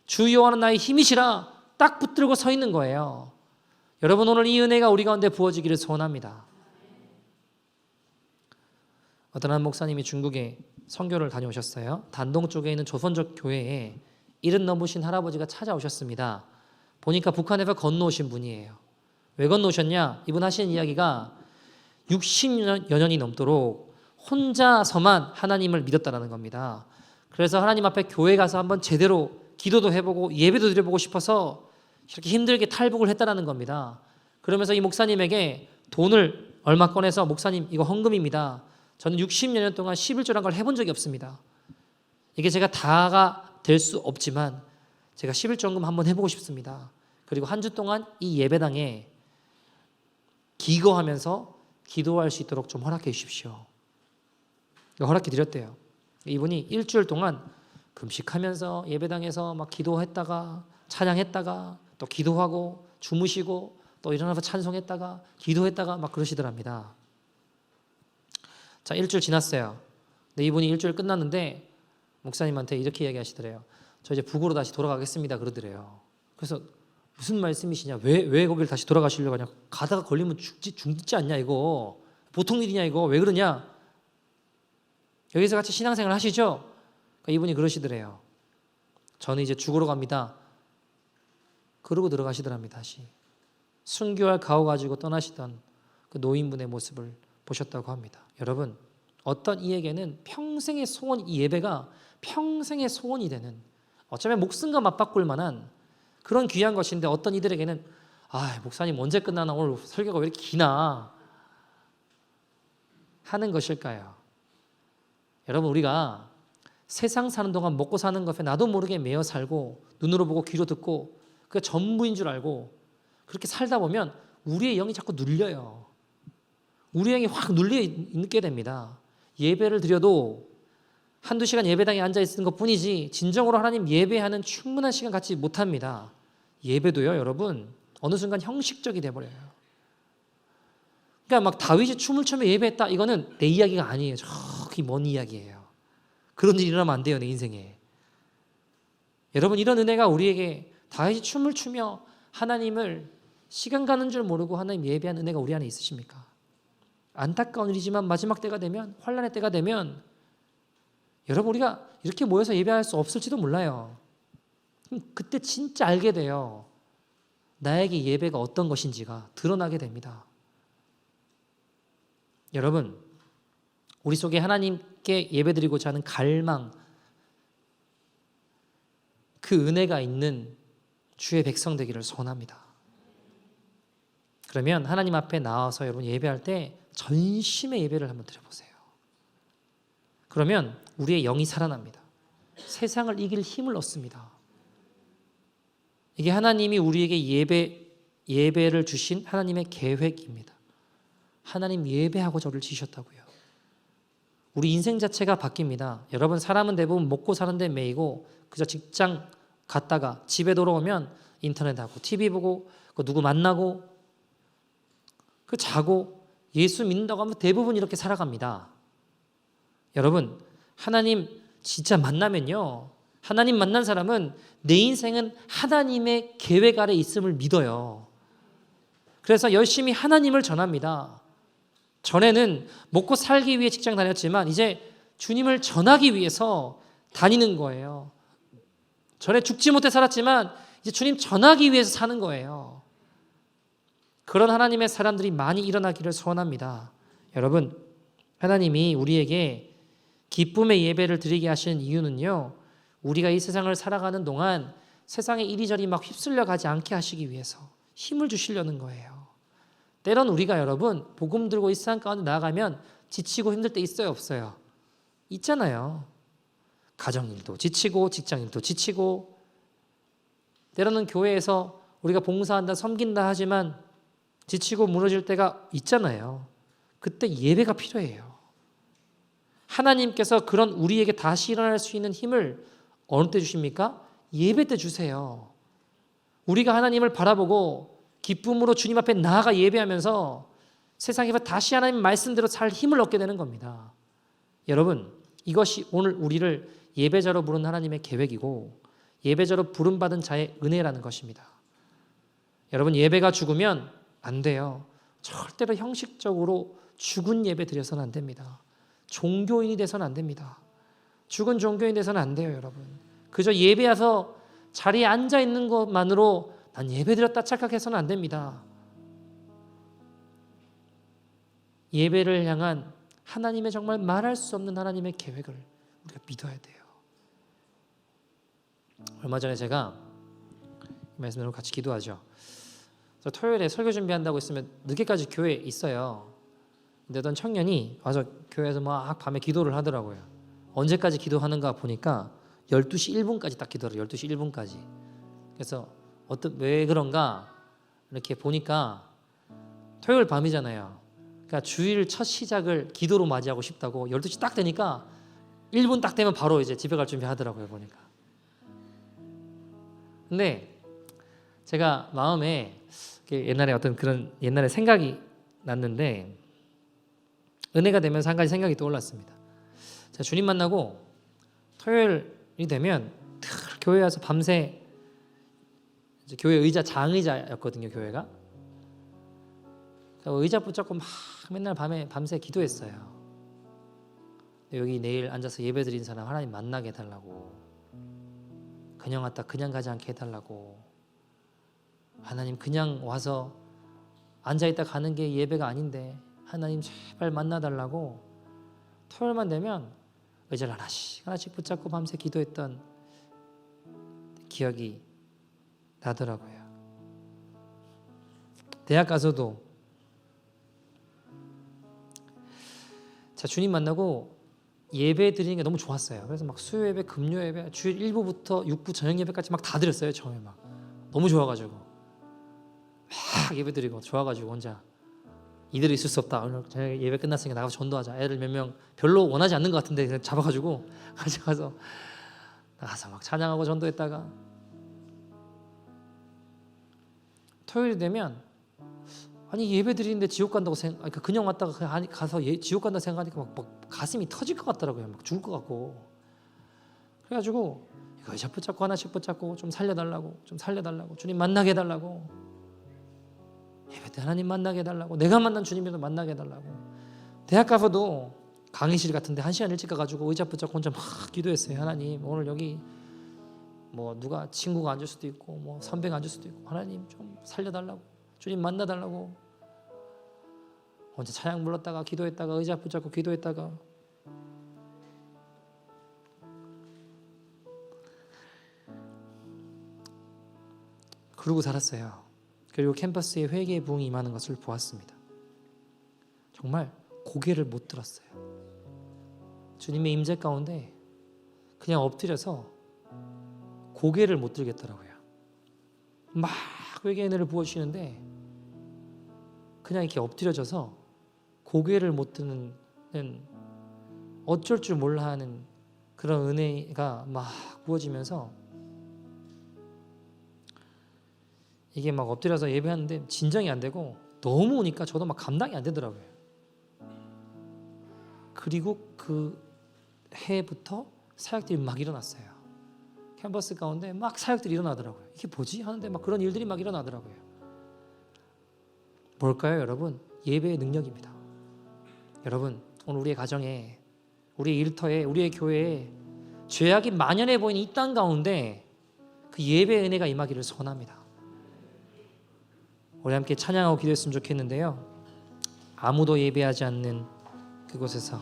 [SPEAKER 1] 주 여호와는 나의 힘이시라 딱 붙들고 서 있는 거예요. 여러분 오늘 이 은혜가 우리 가운데 부어지기를 소원합니다. 어떤 한 목사님이 중국에 선교를 다녀오셨어요. 단동 쪽에 있는 조선족 교회에 70 넘으신 할아버지가 찾아오셨습니다. 보니까 북한에서 건너오신 분이에요. 왜 건너오셨냐? 이분 하시는 이야기가 60여 년이 넘도록 혼자서만 하나님을 믿었다라는 겁니다. 그래서 하나님 앞에 교회 가서 한번 제대로 기도도 해보고 예배도 드려보고 싶어서 이렇게 힘들게 탈북을 했다는 겁니다. 그러면서 이 목사님에게 돈을 얼마 꺼내서 목사님 이거 헌금입니다. 저는 60년 동안 11조란 걸 해본 적이 없습니다. 이게 제가 다가 될 수 없지만 제가 11조 헌금 한번 해보고 싶습니다. 그리고 한 주 동안 이 예배당에 기거하면서 기도할 수 있도록 좀 허락해 주십시오. 허락해 드렸대요. 이분이 일주일 동안 금식하면서 예배당에서 막 기도했다가 찬양했다가 또 기도하고 주무시고 또 일어나서 찬송했다가 기도했다가 막 그러시더랍니다. 자, 일주일 지났어요. 근데 이분이 일주일 끝났는데 목사님한테 이렇게 이야기하시더래요. 저 이제 북으로 다시 돌아가겠습니다 그러더래요. 그래서 무슨 말씀이시냐? 왜 거기를 다시 돌아가시려고 하냐? 가다가 걸리면 죽지 않냐 이거? 보통 일이냐 이거? 왜 그러냐? 여기서 같이 신앙생활 하시죠? 그러니까 이분이 그러시더래요. 저는 이제 죽으러 갑니다. 그러고 들어가시더랍니다. 다시 순교할 가오 가지고 떠나시던 그 노인분의 모습을 보셨다고 합니다. 여러분, 어떤 이에게는 평생의 소원, 이 예배가 평생의 소원이 되는, 어쩌면 목숨과 맞바꿀 만한 그런 귀한 것인데, 어떤 이들에게는 목사님 언제 끝나나, 오늘 설교가 왜 이렇게 기나 하는 것일까요? 여러분, 우리가 세상 사는 동안 먹고 사는 것에 나도 모르게 매여 살고 눈으로 보고 귀로 듣고 그게 전부인 줄 알고 그렇게 살다 보면 우리의 영이 자꾸 눌려요. 우리의 영이 확 눌려 있게 됩니다. 예배를 드려도 한두 시간 예배당에 앉아 있는 것뿐이지 진정으로 하나님 예배하는 충분한 시간 갖지 못합니다. 예배도요, 여러분, 어느 순간 형식적이 돼버려요. 그러니까 막 다윗이 춤을 추며 예배했다, 이거는 내 이야기가 아니에요. 저기 먼 이야기예요. 그런 일이 일어나면 안 돼요, 내 인생에. 여러분, 이런 은혜가 우리에게 다윗이 춤을 추며 하나님을 시간 가는 줄 모르고 하나님 예배한 은혜가 우리 안에 있으십니까? 안타까운 일이지만 마지막 때가 되면, 환난의 때가 되면 여러분, 우리가 이렇게 모여서 예배할 수 없을지도 몰라요. 그때 진짜 알게 돼요. 나에게 예배가 어떤 것인지가 드러나게 됩니다. 여러분, 우리 속에 하나님께 예배드리고자 하는 갈망, 그 은혜가 있는 주의 백성 되기를 소원합니다. 그러면 하나님 앞에 나와서 여러분 예배할 때 전심의 예배를 한번 드려보세요. 그러면 우리의 영이 살아납니다. 세상을 이길 힘을 얻습니다. 이게 하나님이 우리에게 예배를 주신 하나님의 계획입니다. 하나님 예배하고 저를 지으셨다고요. 우리 인생 자체가 바뀝니다. 여러분, 사람은 대부분 먹고 사는 데 매이고 그저 직장 갔다가 집에 돌아오면 인터넷하고 TV 보고 누구 만나고 자고 예수 믿는다고 하면 대부분 이렇게 살아갑니다. 여러분, 하나님 진짜 만나면요, 하나님 만난 사람은 내 인생은 하나님의 계획 아래 있음을 믿어요. 그래서 열심히 하나님을 전합니다. 전에는 먹고 살기 위해 직장 다녔지만 이제 주님을 전하기 위해서 다니는 거예요. 전에 죽지 못해 살았지만 이제 주님 전하기 위해서 사는 거예요. 그런 하나님의 사람들이 많이 일어나기를 소원합니다. 여러분, 하나님이 우리에게 기쁨의 예배를 드리게 하시는 이유는요, 우리가 이 세상을 살아가는 동안 세상에 이리저리 막 휩쓸려 가지 않게 하시기 위해서 힘을 주시려는 거예요. 때론 우리가 여러분 복음 들고 이 세상 가운데 나아가면 지치고 힘들 때 있어요, 없어요? 있잖아요. 가정일도 지치고 직장일도 지치고, 때로는 교회에서 우리가 봉사한다 섬긴다 하지만 지치고 무너질 때가 있잖아요. 그때 예배가 필요해요. 하나님께서 그런 우리에게 다시 일어날 수 있는 힘을 어느 때 주십니까? 예배 때 주세요. 우리가 하나님을 바라보고 기쁨으로 주님 앞에 나아가 예배하면서 세상에서 다시 하나님 말씀대로 살 힘을 얻게 되는 겁니다. 여러분, 이것이 오늘 우리를 예배자로 부른 하나님의 계획이고 예배자로 부름받은 자의 은혜라는 것입니다. 여러분, 예배가 죽으면 안 돼요. 절대로 형식적으로 죽은 예배 드려서는 안 됩니다. 종교인이 돼서는 안 됩니다. 죽은 종교인 돼서는 안 돼요, 여러분. 그저 예배해서 자리에 앉아 있는 것만으로 난 예배 드렸다 착각해서는 안 됩니다. 예배를 향한 하나님의 정말 말할 수 없는 하나님의 계획을 우리가 믿어야 돼요. 얼마 전에 제가 말씀으로 같이 기도하죠. 그래서 토요일에 설교 준비한다고 있으면 늦게까지 교회에 있어요. 근데 어떤 청년이 와서 교회에서 막 밤에 기도를 하더라고요. 언제까지 기도하는가 보니까 12시 1분까지 딱 기도를 12시 1분까지. 그래서 왜 그런가 이렇게 보니까 토요일 밤이잖아요. 그러니까 주일 첫 시작을 기도로 맞이하고 싶다고 12시 딱 되니까 1분 딱 되면 바로 이제 집에 갈 준비 하더라고요, 보니까. 근데 제가 마음에 옛날에 어떤 그런 옛날에 생각이 났는데 은혜가 되면서 한 가지 생각이 떠올랐습니다. 제가 주님 만나고 토요일이 되면 교회 와서 밤새 이제 교회 의자 장의자였거든요, 교회가. 의자 붙잡고 막 맨날 밤새 기도했어요. 여기 내일 앉아서 예배 드린 사람 하나님 만나게 해달라고, 그냥 왔다 그냥 가지 않게 해달라고, 하나님 그냥 와서 앉아있다 가는 게 예배가 아닌데 하나님 제발 만나달라고 토요일만 되면 의자를 하나씩 붙잡고 밤새 기도했던 기억이 나더라고요. 대학 가서도 주님 만나고 예배 드리는 게 너무 좋았어요. 그래서 막 수요 예배, 금요 예배, 주일 1부부터 6부 저녁 예배까지 막 다 드렸어요. 처음에 막 너무 좋아가지고 막 예배 드리고 좋아가지고 혼자 이대로 있을 수 없다. 오늘 저녁 예배 끝났으니까 나가서 전도하자. 애들 몇 명 별로 원하지 않는 것 같은데 그냥 잡아가지고 가져가서 나가서 막 찬양하고 전도했다가 토요일이 되면 아니 예배 드리는데 지옥 간다고 그러니까 그냥 왔다가 가서 지옥 간다 생각하니까 막 가슴이 터질 것 같더라고요. 막 죽을 것 같고. 그래가지고 이거 의자 붙잡고 하나씩 붙잡고 좀 살려달라고 주님 만나게 해달라고, 예배 때 하나님 만나게 해달라고, 내가 만난 주님이라도 만나게 해달라고. 대학 가서도 강의실 같은데 1시간 일찍 가가지고 의자 붙잡고 혼자 막 기도했어요. 하나님 오늘 여기 뭐 누가 친구가 앉을 수도 있고 뭐 선배가 앉을 수도 있고 하나님 좀 살려달라고, 주님 만나달라고. 혼자 찬양 불렀다가 기도했다가 의자 붙잡고 기도했다가 그러고 살았어요. 그리고 캠퍼스에 회개의 부흥이 임하는 것을 보았습니다. 정말 고개를 못 들었어요. 주님의 임재 가운데 그냥 엎드려서 고개를 못 들겠더라고요. 막 회개의 은혜를 부어주시는데 그냥 이렇게 엎드려져서 고개를 못 드는, 어쩔 줄 몰라 하는 그런 은혜가 막 부어지면서 이게 막 엎드려서 예배하는데 진정이 안 되고 너무 오니까 저도 막 감당이 안 되더라고요. 그리고 그 해부터 사역들이 막 일어났어요. 캠퍼스 가운데 막 사역들이 일어나더라고요. 이게 뭐지? 하는데 막 그런 일들이 막 일어나더라고요. 뭘까요, 여러분? 예배의 능력입니다. 여러분, 오늘 우리의 가정에, 우리의 일터에, 우리의 교회에 죄악이 만연해 보이는 이 땅 가운데 그 예배의 은혜가 임하기를 소원합니다. 우리 함께 찬양하고 기도했으면 좋겠는데요. 아무도 예배하지 않는 그곳에서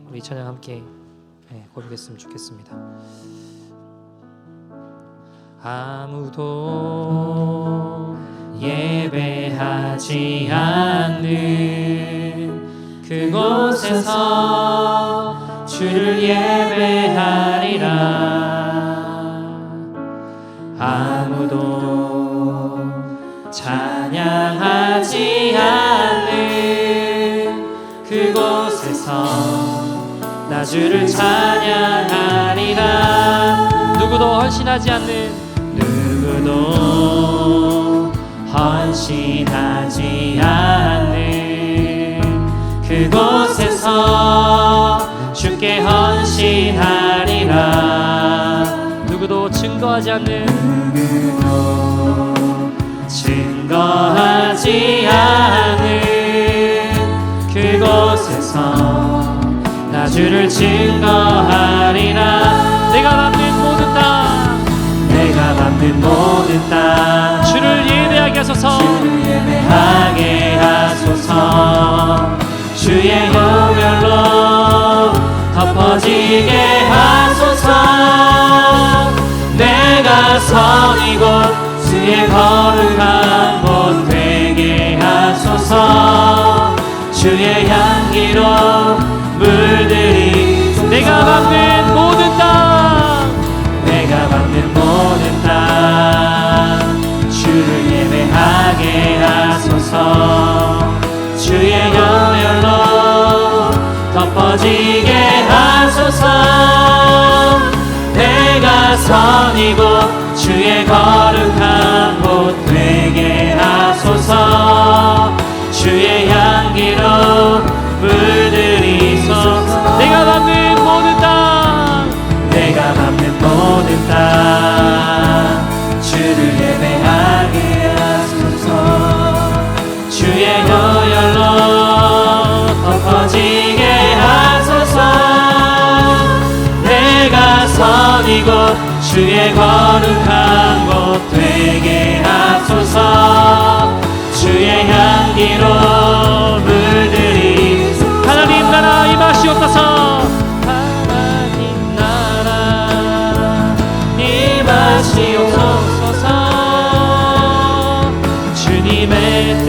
[SPEAKER 1] 우리 찬양 함께 고백했으면 좋겠습니다. 아무도 예배하지 않는 그곳에서 주를 예배하리라. 아무도 찬양하지 않는 그곳에서 나 주를 찬양하리라. 누구도 헌신하지 않는, 누구도 헌신하지 않는 그곳에서 주께 헌신하리라. 누구도 증거하지 않는, 누구도 증거하지 않는 그곳에서 나 주를 증거하리라. 내가 밟는 모든 땅, 내가 밟는 모든 땅 주를 예배하게 하소서. 주를 예배하게 하소서. 주의 영열로 덮어지게 하소서. 내 내가 선이고 주의 거룩한 곳 되게 하소서. 주의 향기로 물들이 내가 밟는 모든 땅, 내가 밟는 모든 땅 주를 예배하게 하소서. 주의 여열로 덮어지게 하소서. 내가 선이고 주의 거룩한 곳 되게 하소서. 주의 향기로 물들이소서. 내가 밟는 모든 땅, 내가 밟는 모든 땅 주를 예배하게 하소서. 주의 여열로 덮어지게 하소서. 내가 선이고 주의 거룩한 곳 되게 하소서. 주의 향기로 물들이 하나님 나라 임하시옵소서. 하나님 나라 임하시옵소서. 주님의 뜻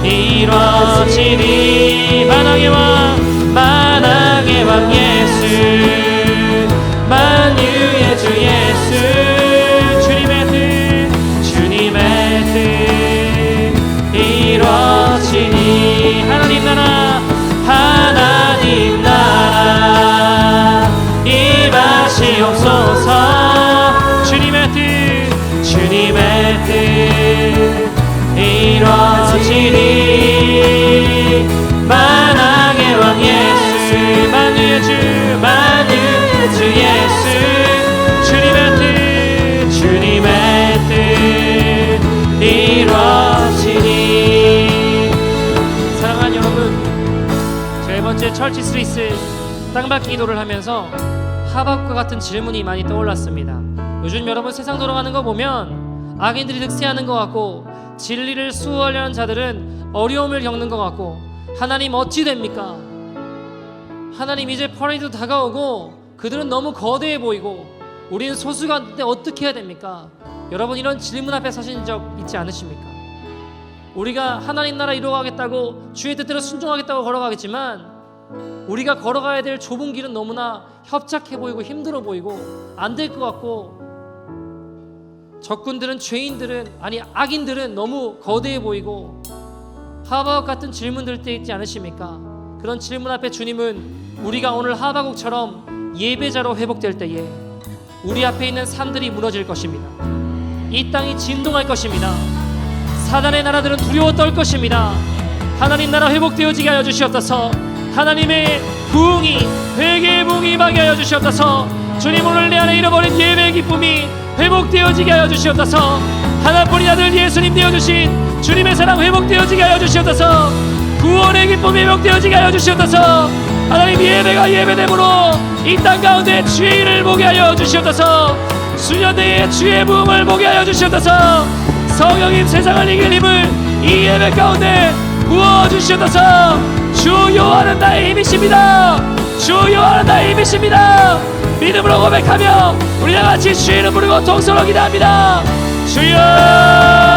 [SPEAKER 1] 이루어지리. 만왕의 왕, 만왕의 왕 예수, 만유의 주 예수. 주님의 뜻, 주님의 뜻 이루어지니. 하나님 나라, 하나님 나라 임하시옵소서. 주님의 뜻, 주님의 뜻 이루어지니. 만왕의 왕 예수, 만유의 주, 만유의 주 예수. 주님의 뜻, 주님의 뜻 이루어지니. 사랑하는 여러분, 세 번째 철치 스리스 땅받기 기도를 하면서 하박과 같은 질문이 많이 떠올랐습니다. 요즘 여러분 세상 돌아가는 거 보면 악인들이 득세하는 것 같고, 진리를 수호하려는 자들은 어려움을 겪는 것 같고, 하나님 어찌 됩니까? 하나님 이제 퍼레이드 다가오고 그들은 너무 거대해 보이고 우리는 소수가인데 어떻게 해야 됩니까? 여러분, 이런 질문 앞에 서신 적 있지 않으십니까? 우리가 하나님 나라 이루어가겠다고, 주의 뜻대로 순종하겠다고 걸어가겠지만 우리가 걸어가야 될 좁은 길은 너무나 협착해 보이고 힘들어 보이고 안 될 것 같고, 적군들은, 죄인들은, 아니 악인들은 너무 거대해 보이고 하박국 같은 질문 들 때 있지 않으십니까? 그런 질문 앞에 주님은 우리가 오늘 하박국처럼 예배자로 회복될 때에 우리 앞에 있는 산들이 무너질 것입니다. 이 땅이 진동할 것입니다. 사단의 나라들은 두려워 떨 것입니다. 하나님 나라 회복되어지게 하여 주시옵소서. 하나님의 부흥이, 회개의 부흥이 임하게 하여 주시옵소서. 주님, 오늘 내 안에 잃어버린 예배의 기쁨이 회복되어지게 하여 주시옵소서. 하나뿐인 아들 예수님 되어주신 주님의 사랑 회복되어지게 하여 주시옵소서. 구원의 기쁨이 회복되어지게 하여 주시옵소서. 하나님, 예배가 예배됨으로 이 땅 가운데 주의 일을 보게 하여 주시옵소서. 수년대의 주의 부흥을 보게 하여 주시옵소서. 성령님, 세상을 이길 힘을 이 예배 가운데 부어주시옵소서. 주 여호와는 나의 힘이십니다. 주 여호와는 나의 힘이십니다. 믿음으로 고백하며 우리 다 같이 주의 이름 부르고 동서로 기도합니다. 주여.